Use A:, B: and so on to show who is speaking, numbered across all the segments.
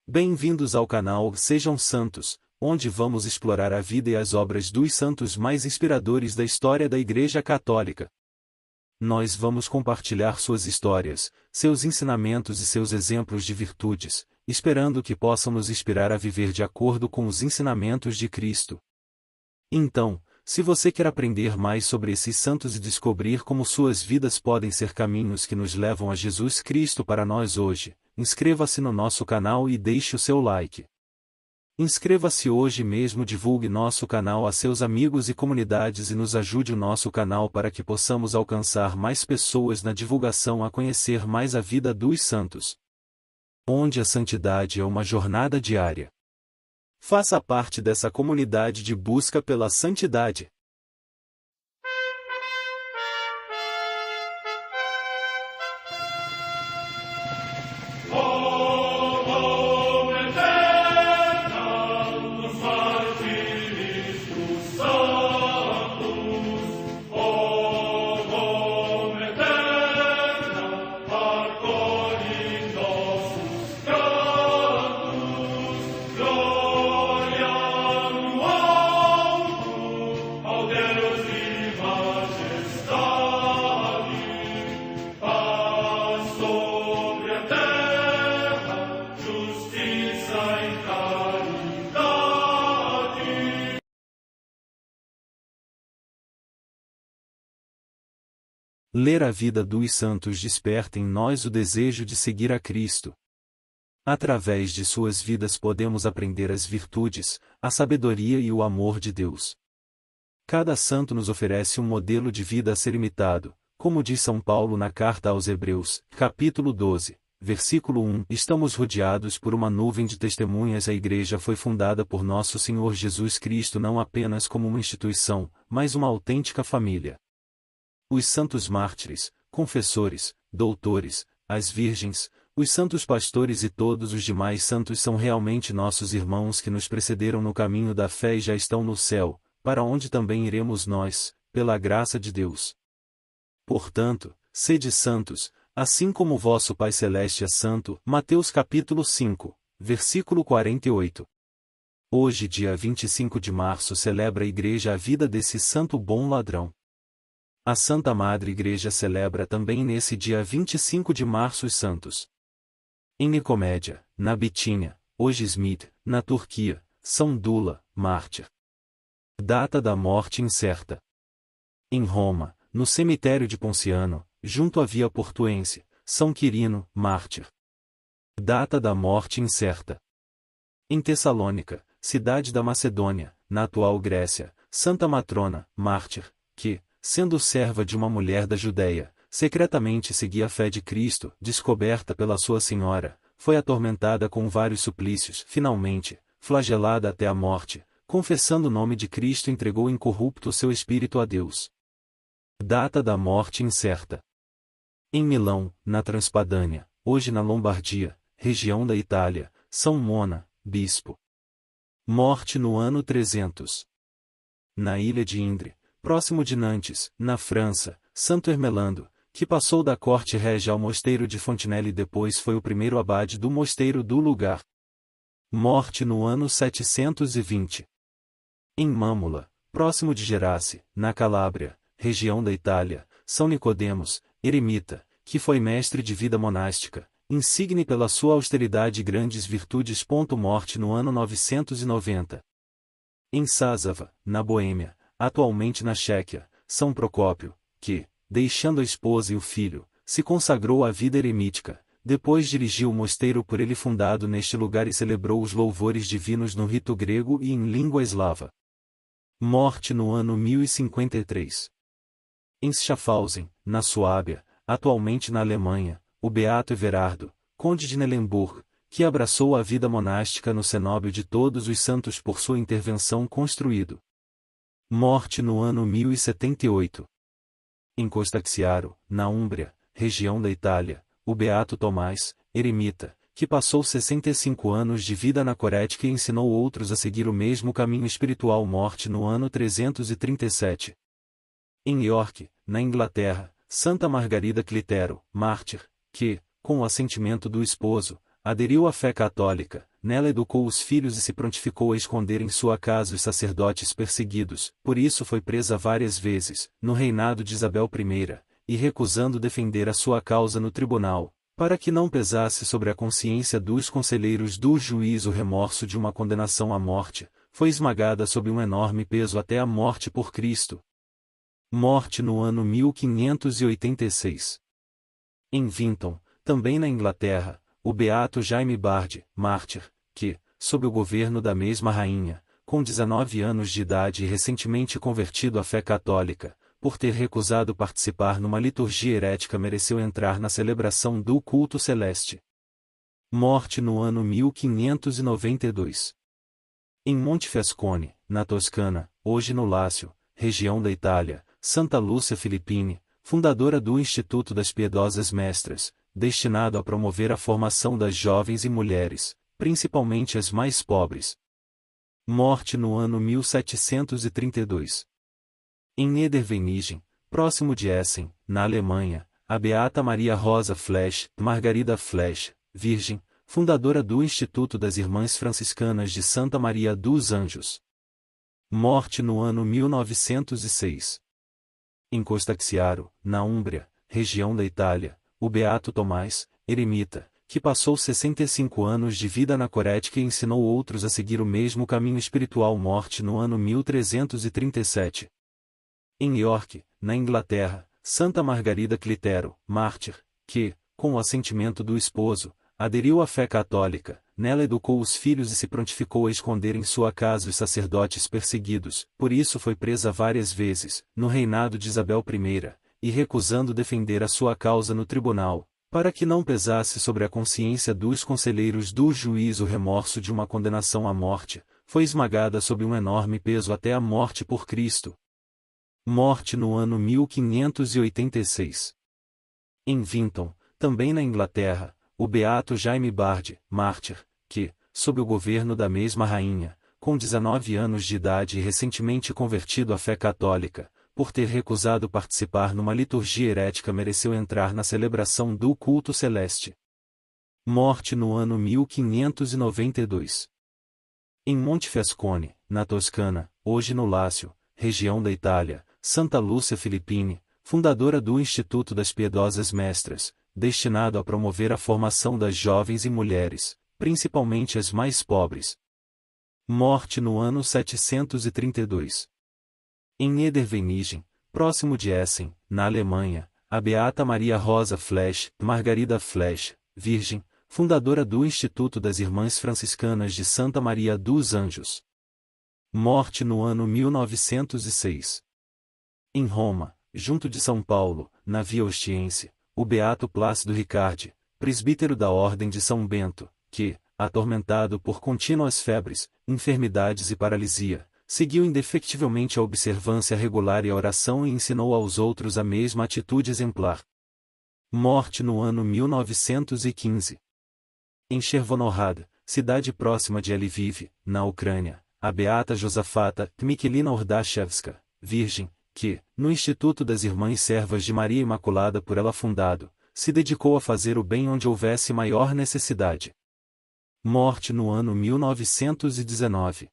A: Bem-vindos ao canal Sejam Santos, onde vamos explorar a vida e as obras dos santos mais inspiradores da história da Igreja Católica. Nós vamos compartilhar suas histórias, seus ensinamentos e seus exemplos de virtudes, esperando que possam nos inspirar a viver de acordo com os ensinamentos de Cristo. Então, se você quer aprender mais sobre esses santos e descobrir como suas vidas podem ser caminhos que nos levam a Jesus Cristo para nós hoje, inscreva-se no nosso canal e deixe o seu like. Inscreva-se hoje mesmo, divulgue nosso canal a seus amigos e comunidades e nos ajude o nosso canal para que possamos alcançar mais pessoas na divulgação a conhecer mais a vida dos santos. Onde a santidade é uma jornada diária. Faça parte dessa comunidade de busca pela santidade. Ler a vida dos santos desperta em nós o desejo de seguir a Cristo. Através de suas vidas podemos aprender as virtudes, a sabedoria e o amor de Deus. Cada santo nos oferece um modelo de vida a ser imitado, como diz São Paulo na carta aos Hebreus, capítulo 12, versículo 1. Estamos rodeados por uma nuvem de testemunhas. A Igreja foi fundada por nosso Senhor Jesus Cristo não apenas como uma instituição, mas uma autêntica família. Os santos mártires, confessores, doutores, as virgens, os santos pastores e todos os demais santos são realmente nossos irmãos que nos precederam no caminho da fé e já estão no céu, para onde também iremos nós, pela graça de Deus. Portanto, sede santos, assim como vosso Pai Celeste é santo. Mateus capítulo 5, versículo 48. Hoje, dia 25 de março, celebra a Igreja a vida desse santo bom ladrão. A Santa Madre Igreja celebra também nesse dia 25 de março os santos. Em Nicomédia, na Bitínia, hoje Smith, na Turquia, São Dula, mártir. Data da morte incerta. Em Roma, no cemitério de Ponciano, junto à Via Portuense, São Quirino, mártir. Data da morte incerta. Em Tessalônica, cidade da Macedônia, na atual Grécia, Santa Matrona, mártir, que, sendo serva de uma mulher da Judéia, secretamente seguia a fé de Cristo, descoberta pela sua senhora, foi atormentada com vários suplícios. Finalmente, flagelada até a morte, confessando o nome de Cristo, entregou incorrupto seu espírito a Deus. Data da morte incerta. Em Milão, na Transpadânia, hoje na Lombardia, região da Itália, São Mona, bispo. Morte no ano 300. Na ilha de Indre, próximo de Nantes, na França, Santo Hermelando, que passou da corte régia ao mosteiro de Fontenelle e depois foi o primeiro abade do mosteiro do lugar. Morte no ano 720. Em Mâmula, próximo de Gerace, na Calábria, região da Itália, São Nicodemos, eremita, que foi mestre de vida monástica, insigne pela sua austeridade e grandes virtudes. Morte no ano 990. Em Sázava, na Boêmia, atualmente na Chequia, São Procópio, que, deixando a esposa e o filho, se consagrou à vida eremítica, depois dirigiu o mosteiro por ele fundado neste lugar e celebrou os louvores divinos no rito grego e em língua eslava. Morte no ano 1053. Em Schaffhausen, na Suábia, atualmente na Alemanha, o beato Everardo, conde de Neuenburg, que abraçou a vida monástica no cenóbio de todos os santos por sua intervenção construído. Morte no ano 1078. Em Costaxiaro, na Úmbria, região da Itália, o beato Tomás, eremita, que passou 65 anos de vida na Corética e ensinou outros a seguir o mesmo caminho espiritual. Morte no ano 337. Em York, na Inglaterra, Santa Margarida Clitero, mártir, que, com o assentimento do esposo, aderiu à fé católica, nela educou os filhos e se prontificou a esconder em sua casa os sacerdotes perseguidos, por isso foi presa várias vezes, no reinado de Isabel I, e recusando defender a sua causa no tribunal, para que não pesasse sobre a consciência dos conselheiros do juiz o remorso de uma condenação à morte, foi esmagada sob um enorme peso até a morte por Cristo. Morte no ano 1586. Em Vinton, também na Inglaterra, o beato Jaime Bard, mártir, que, sob o governo da mesma rainha, com 19 anos de idade e recentemente convertido à fé católica, por ter recusado participar numa liturgia herética mereceu entrar na celebração do culto celeste. Morte no ano 1592. Em Montefiascone, na Toscana, hoje no Lácio, região da Itália, Santa Lúcia Filippini, fundadora do Instituto das Piedosas Mestras, destinado a promover a formação das jovens e mulheres, principalmente as mais pobres. Morte no ano 1732. Em Niederweningen, próximo de Essen, na Alemanha, a beata Maria Rosa Flesch, Margarida Flesch, virgem, fundadora do Instituto das Irmãs Franciscanas de Santa Maria dos Anjos. Morte no ano 1906. Em Costaxiaro, na Úmbria, região da Itália, o beato Tomás, eremita, que passou 65 anos de vida na Corética e ensinou outros a seguir o mesmo caminho espiritual. Morte no ano 1337. Em York, na Inglaterra, Santa Margarida Clitero, mártir, que, com o assentimento do esposo, aderiu à fé católica, nela educou os filhos e se prontificou a esconder em sua casa os sacerdotes perseguidos, por isso foi presa várias vezes, no reinado de Isabel I, e recusando defender a sua causa no tribunal, para que não pesasse sobre a consciência dos conselheiros do juiz o remorso de uma condenação à morte, foi esmagada sob um enorme peso até a morte por Cristo. Morte no ano 1586. Em Vinton, também na Inglaterra, o beato Jaime Bard, mártir, que, sob o governo da mesma rainha, com 19 anos de idade e recentemente convertido à fé católica, por ter recusado participar numa liturgia herética mereceu entrar na celebração do culto celeste. Morte no ano 1592. Em Montefiascone, na Toscana, hoje no Lácio, região da Itália, Santa Lúcia Filippini, fundadora do Instituto das Piedosas Mestras, destinado a promover a formação das jovens e mulheres, principalmente as mais pobres. Morte no ano 732. Em Niederweningen, próximo de Essen, na Alemanha, a beata Maria Rosa Flesch, Margarida Flesch, virgem, fundadora do Instituto das Irmãs Franciscanas de Santa Maria dos Anjos. Morte no ano 1906. Em Roma, junto de São Paulo, na Via Ostiense, o beato Plácido Ricardi, presbítero da Ordem de São Bento, que, atormentado por contínuas febres, enfermidades e paralisia, seguiu indefectivelmente a observância regular e a oração e ensinou aos outros a mesma atitude exemplar. Morte no ano 1915. Em Chervonorad, cidade próxima de Lviv, na Ucrânia, a beata Josafata Mikhailina Ordashevska, virgem, que, no Instituto das Irmãs Servas de Maria Imaculada por ela fundado, se dedicou a fazer o bem onde houvesse maior necessidade. Morte no ano 1919.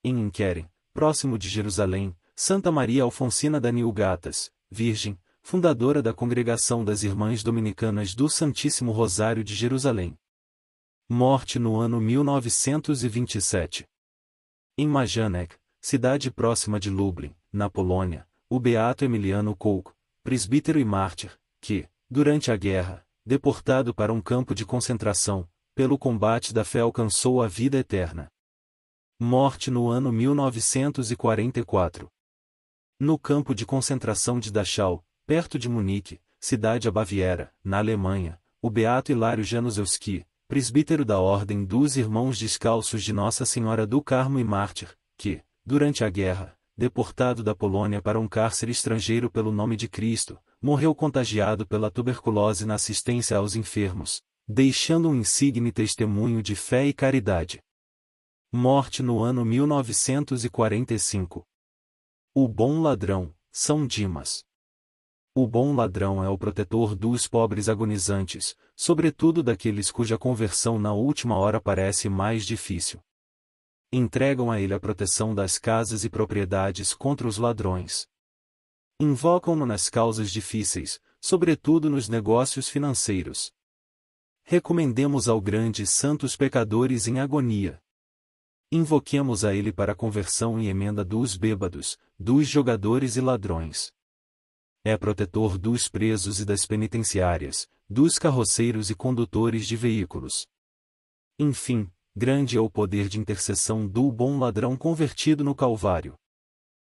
A: Em Inquérem, próximo de Jerusalém, Santa Maria Alfonsina da Nilgatas, virgem, fundadora da Congregação das Irmãs Dominicanas do Santíssimo Rosário de Jerusalém. Morte no ano 1927. Em Majdanek, cidade próxima de Lublin, na Polônia, o beato Emiliano Kolk, presbítero e mártir, que, durante a guerra, deportado para um campo de concentração, pelo combate da fé alcançou a vida eterna. Morte no ano 1944. No campo de concentração de Dachau, perto de Munique, cidade da Baviera, na Alemanha, o beato Hilário Januszewski, presbítero da Ordem dos Irmãos Descalços de Nossa Senhora do Carmo e mártir, que, durante a guerra, deportado da Polônia para um cárcere estrangeiro pelo nome de Cristo, morreu contagiado pela tuberculose na assistência aos enfermos, deixando um insigne testemunho de fé e caridade. Morte no ano 1945. O bom ladrão, São Dimas. O bom ladrão é o protetor dos pobres agonizantes, sobretudo daqueles cuja conversão na última hora parece mais difícil. Entregam a ele a proteção das casas e propriedades contra os ladrões. Invocam-no nas causas difíceis, sobretudo nos negócios financeiros. Recomendemos ao grande santos pecadores em agonia. Invoquemos a ele para a conversão e emenda dos bêbados, dos jogadores e ladrões. É protetor dos presos e das penitenciárias, dos carroceiros e condutores de veículos. Enfim, grande é o poder de intercessão do bom ladrão convertido no Calvário.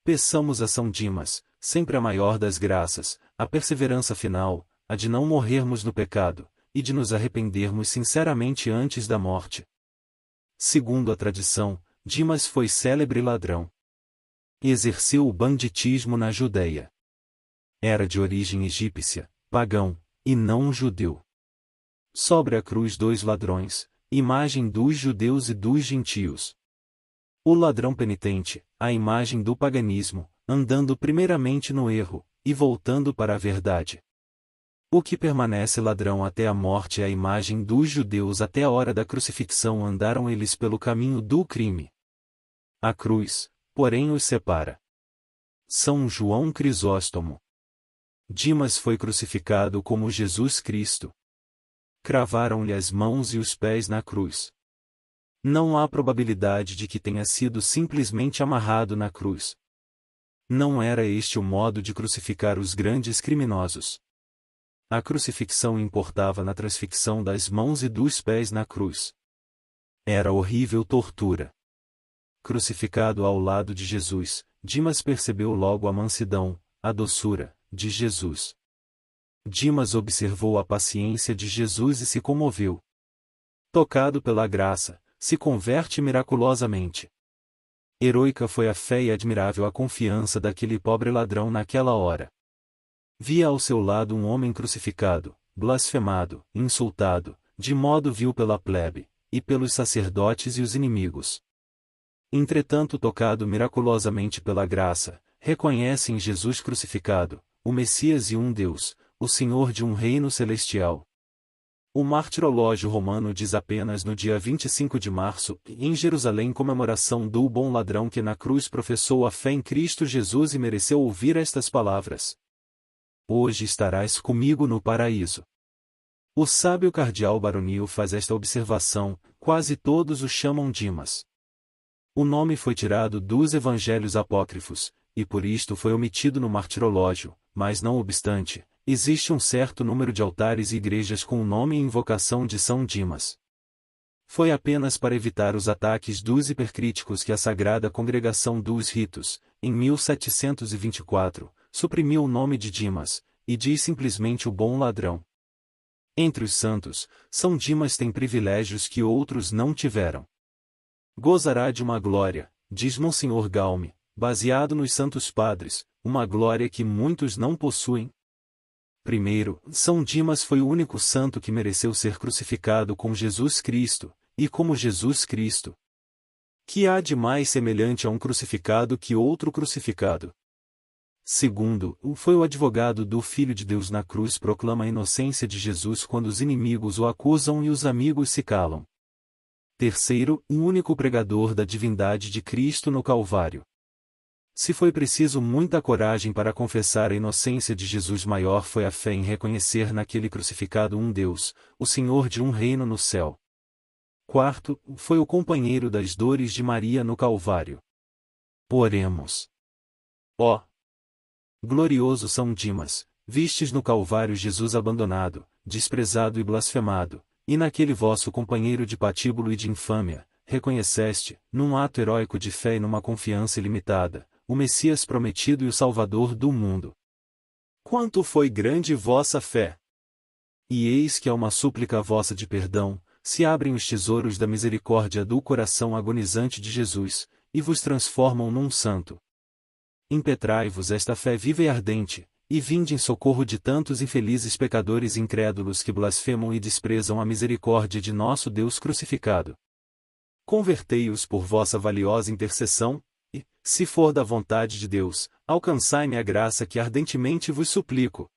A: Peçamos a São Dimas, sempre a maior das graças, a perseverança final, a de não morrermos no pecado, e de nos arrependermos sinceramente antes da morte. Segundo a tradição, Dimas foi célebre ladrão. Exerceu o banditismo na Judéia. Era de origem egípcia, pagão, e não judeu. Sobre a cruz dois ladrões, imagem dos judeus e dos gentios. O ladrão penitente, a imagem do paganismo, andando primeiramente no erro, e voltando para a verdade. O que permanece ladrão até a morte é a imagem dos judeus até a hora da crucifixão andaram eles pelo caminho do crime. A cruz, porém os separa. São João Crisóstomo. Dimas foi crucificado como Jesus Cristo. Cravaram-lhe as mãos e os pés na cruz. Não há probabilidade de que tenha sido simplesmente amarrado na cruz. Não era este o modo de crucificar os grandes criminosos. A crucifixão importava na transfixão das mãos e dos pés na cruz. Era horrível tortura. Crucificado ao lado de Jesus, Dimas percebeu logo a mansidão, a doçura, de Jesus. Dimas observou a paciência de Jesus e se comoveu. Tocado pela graça, se converte miraculosamente. Heroica foi a fé e admirável a confiança daquele pobre ladrão naquela hora. Via ao seu lado um homem crucificado, blasfemado, insultado, de modo vil pela plebe, e pelos sacerdotes e os inimigos. Entretanto, tocado miraculosamente pela graça, reconhece em Jesus crucificado, o Messias e um Deus, o Senhor de um reino celestial. O martirológio romano diz apenas no dia 25 de março, em Jerusalém, comemoração do bom ladrão que na cruz professou a fé em Cristo Jesus e mereceu ouvir estas palavras: hoje estarás comigo no paraíso. O sábio cardeal Baronio faz esta observação: quase todos o chamam Dimas. O nome foi tirado dos evangelhos apócrifos, e por isto foi omitido no martirológio, mas não obstante, existe um certo número de altares e igrejas com o nome e invocação de São Dimas. Foi apenas para evitar os ataques dos hipercríticos que a Sagrada Congregação dos Ritos, em 1724, suprimiu o nome de Dimas, e diz simplesmente o bom ladrão. Entre os santos, São Dimas tem privilégios que outros não tiveram. Gozará de uma glória, diz Monsenhor Gaume, baseado nos Santos Padres, uma glória que muitos não possuem. Primeiro, São Dimas foi o único santo que mereceu ser crucificado com Jesus Cristo, e como Jesus Cristo. Que há de mais semelhante a um crucificado que outro crucificado? Segundo, foi o advogado do Filho de Deus na cruz, proclama a inocência de Jesus quando os inimigos o acusam e os amigos se calam. Terceiro, um único pregador da divindade de Cristo no Calvário. Se foi preciso muita coragem para confessar a inocência de Jesus, maior foi a fé em reconhecer naquele crucificado um Deus, o Senhor de um reino no céu. Quarto, foi o companheiro das dores de Maria no Calvário. Oremos. Ó glorioso São Dimas, vistes no Calvário Jesus abandonado, desprezado e blasfemado, e naquele vosso companheiro de patíbulo e de infâmia, reconheceste, num ato heróico de fé e numa confiança ilimitada, o Messias prometido e o Salvador do mundo. Quanto foi grande vossa fé! E eis que a uma súplica vossa de perdão, se abrem os tesouros da misericórdia do coração agonizante de Jesus, e vos transformam num santo. Impetrai-vos esta fé viva e ardente, e vinde em socorro de tantos infelizes pecadores incrédulos que blasfemam e desprezam a misericórdia de nosso Deus crucificado. Convertei-os por vossa valiosa intercessão, e, Se for da vontade de Deus, alcançai-me a graça que ardentemente vos suplico.